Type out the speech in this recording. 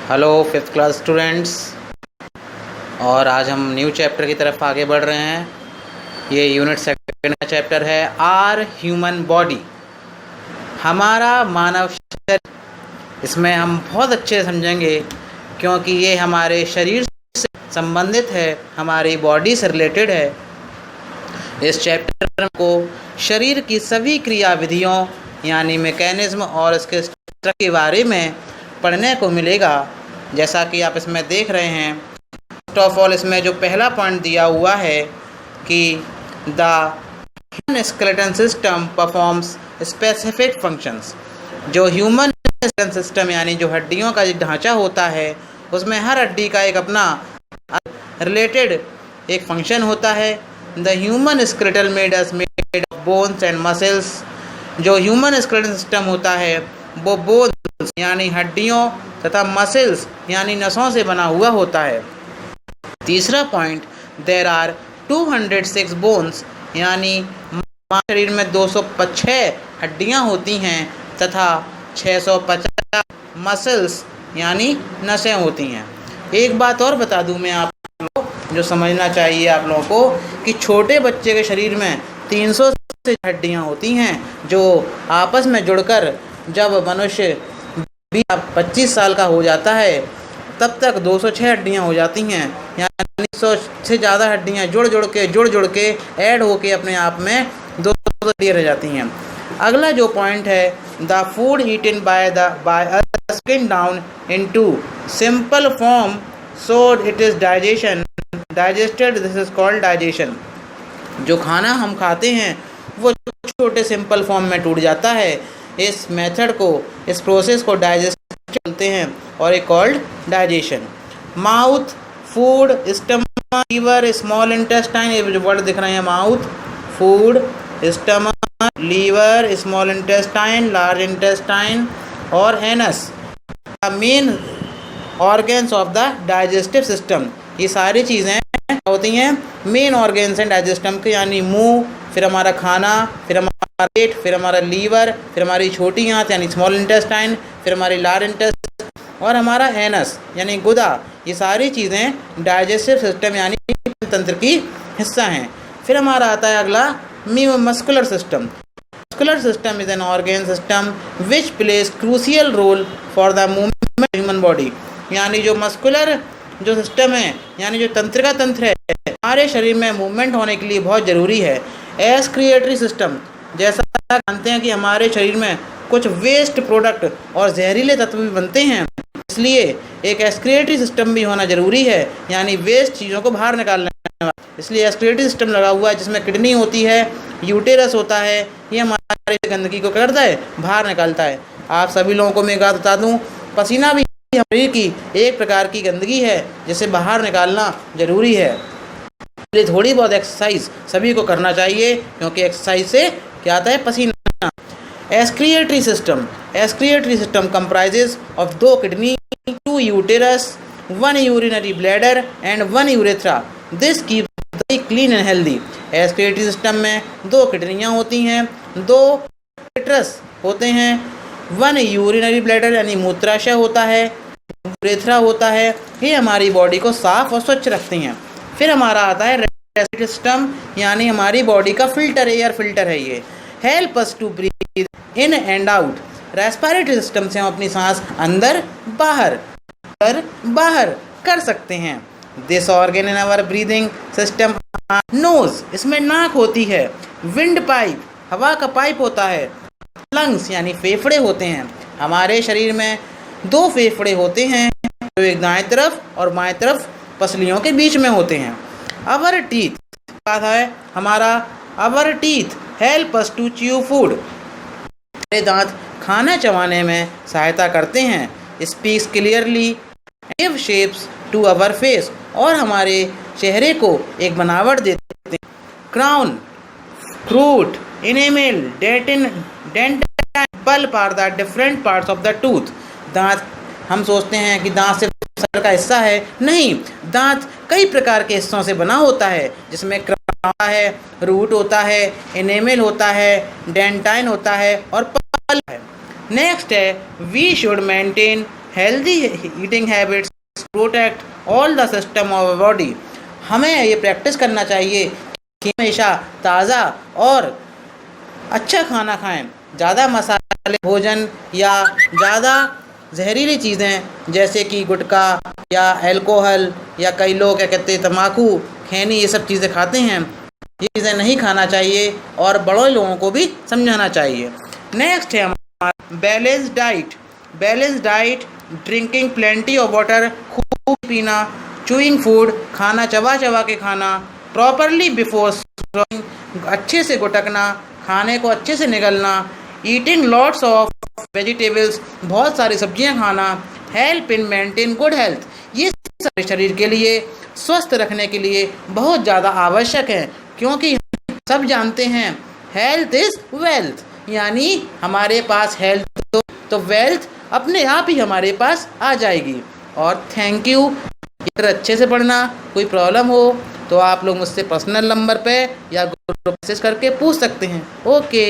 Hello fifth class students. और आज हम न्यू चैप्टर की तरफ आगे बढ़ रहे हैं। ये यूनिट सेकंड का चैप्टर है आर ह्यूमन बॉडी, हमारा मानव शरीर। इसमें हम बहुत अच्छे से समझेंगे क्योंकि ये हमारे शरीर से संबंधित है, हमारी बॉडी से रिलेटेड है। इस चैप्टर को शरीर की सभी क्रियाविधियों यानी मैकेनिज्म और इसके स्ट्रक्चर के बारे में पढ़ने को मिलेगा। जैसा कि आप इसमें देख रहे हैं, फर्स्ट ऑफ ऑल इसमें जो पहला पॉइंट दिया हुआ है कि the human skeleton system performs specific functions. जो ह्यूमन स्केलेटन सिस्टम यानी जो हड्डियों का ढांचा होता है, उसमें हर हड्डी का एक अपना रिलेटेड एक फंक्शन होता है। The human skeletal made of bones and muscles. जो ह्यूमन स्केलेटन सिस्टम होता है वो बोन्स यानी हड्डियों तथा मसल्स यानी नसों से बना हुआ होता है। तीसरा पॉइंट, देयर आर 206 बोन्स यानी शरीर में 206 हड्डियां होती हैं तथा 650 मसल्स यानी नसें होती हैं। एक बात और बता दूं मैं आप लोगों को, जो समझना चाहिए आप लोगों को, कि छोटे बच्चे के शरीर में 300 से हड्डियां होती हैं जो आपस में जुड़कर जब मनुष्य 25 साल का हो जाता है तब तक 206 हड्डियां हो जाती हैं, यानी 100 से ज़्यादा हड्डियां जुड़ के ऐड होके अपने आप में 200 हड्डियां रह जाती हैं। अगला जो पॉइंट है, the food eaten by skin down into simple form so it is digested, this is called digestion. जो खाना हम खाते हैं वो छोटे सिंपल फॉर्म में टूट जाता है। इस मेथड को, इस प्रोसेस को डाइजेशन बोलते हैं और एक called digestion. Mouth, food, stomach, liver, small intestine, ये जो वर्ड दिख रहे हैं, mouth, food, stomach, liver, small intestine, large intestine और anus, main organs of the digestive system. ये सारी चीज़ें होती हैं मेन ऑर्गन्स हैं डाइजेस्टम के, यानी मुंह, फिर हमारा खाना, फिर हमारा पेट, फिर हमारा लीवर, फिर हमारी छोटी आंत यानी स्मॉल इंटेस्टाइन, फिर हमारी लार्ज इंटेस्टाइन और हमारा एनस यानी गुदा। ये सारी चीज़ें डाइजेस्टिव सिस्टम यानी तंत्र की हिस्सा हैं। फिर हमारा आता है अगला muscular system. Muscular system is an organ system which plays crucial role for the movement human body. यानी जो मस्कुलर जो सिस्टम है यानी जो तंत्र का तंत्र है, हमारे शरीर में मूवमेंट होने के लिए बहुत ज़रूरी है। एक्सक्रिएटरी सिस्टम, जैसा जानते हैं कि हमारे शरीर में कुछ वेस्ट प्रोडक्ट और जहरीले तत्व भी बनते हैं, इसलिए एक एक्सक्रिएटरी सिस्टम भी होना ज़रूरी है, यानी वेस्ट चीज़ों को बाहर निकालने वाला। इसलिए एक्सक्रिएटरी सिस्टम लगा हुआ है, जिसमें किडनी होती है, यूटेरस होता है, ये हमारे गंदगी को करता है, बाहर निकालता है। आप सभी लोगों को मैं एक बात बता दूँ, पसीना भी शरीर की एक प्रकार की गंदगी है जिसे बाहर निकालना ज़रूरी है। इसलिए थोड़ी बहुत एक्सरसाइज सभी को करना चाहिए, क्योंकि एक्सरसाइज से क्या आता है, पसीना। Excretory system comprises of 2 kidney, 2 uterus, 1 urinary bladder and 1 urethra. This keep the clean and healthy. Excretory system में 2 किडनियाँ होती हैं, 2 यूरेथ्रस होते हैं, 1 यूरिनरी ब्लैडर यानी मूत्राशय होता है, यूरेथ्रा होता है। ये हमारी बॉडी को साफ और स्वच्छ रखती हैं। फिर हमारा आता है रेस्पिरेटरी सिस्टम, यानी हमारी बॉडी का फिल्टर, एयर फिल्टर है ये। Help us to breathe in and out. Respiratory system से हम अपनी सांस अंदर बाहर कर सकते हैं। This organ in our breathing system, nose, इसमें नाक होती है, विंड पाइप, हवा का पाइप होता है, लंग्स यानी फेफड़े होते हैं। हमारे शरीर में 2 फेफड़े होते हैं, जो एक दाएं तरफ और बाएं तरफ पसलियों के बीच में होते हैं। अवर टीथ है हमारा, our teeth help us to chew food. हमारे दांत खाना चबाने में सहायता करते हैं। Speaks clearly, give shapes to our face, और हमारे चेहरे को एक बनावट देते हैं। Crown, root, enamel, dent, pulp are the different parts of the tooth. दांत, हम सोचते हैं कि दांत सिर्फ सर का हिस्सा है, नहीं, दांत कई प्रकार के हिस्सों से बना होता है, जिसमें क्राउन है, रूट होता है, इनेमल होता है, डेंटाइन होता है और पल्प है। नेक्स्ट है, we should maintain healthy eating habits protect all the system of body. हमें ये प्रैक्टिस करना चाहिए कि हमेशा ताज़ा और अच्छा खाना खाएं। ज़्यादा मसाले भोजन या ज़्यादा जहरीली चीज़ें जैसे कि गुटखा या अल्कोहल या कई लोग क्या कहते हैं तम्बाकू, खैनी, ये सब चीज़ें खाते हैं। ये चीज़ें नहीं खाना चाहिए और बड़े लोगों को भी समझाना चाहिए। नेक्स्ट है हमारा balance diet. Balance diet drinking plenty of water, खूब पीना, चूइंग फूड, खाना चबा चबा के खाना, प्रॉपरली बिफोर swallowing, अच्छे से गुटकना, खाने को अच्छे से निगलना, ईटिंग लॉट्स ऑफ वेजिटेबल्स, बहुत सारी सब्जियां खाना, help in maintain good health, ये सारे शरीर के लिए स्वस्थ रखने के लिए बहुत ज़्यादा आवश्यक है, क्योंकि हम सब जानते हैं हेल्थ इज़ वेल्थ, यानी हमारे पास हेल्थ तो वेल्थ अपने आप ही हमारे पास आ जाएगी। और थैंक यू। अगर अच्छे से पढ़ना, कोई प्रॉब्लम हो तो आप लोग मुझसे पर्सनल नंबर पे या ग्रुप मैसेज करके पूछ सकते हैं। ओके।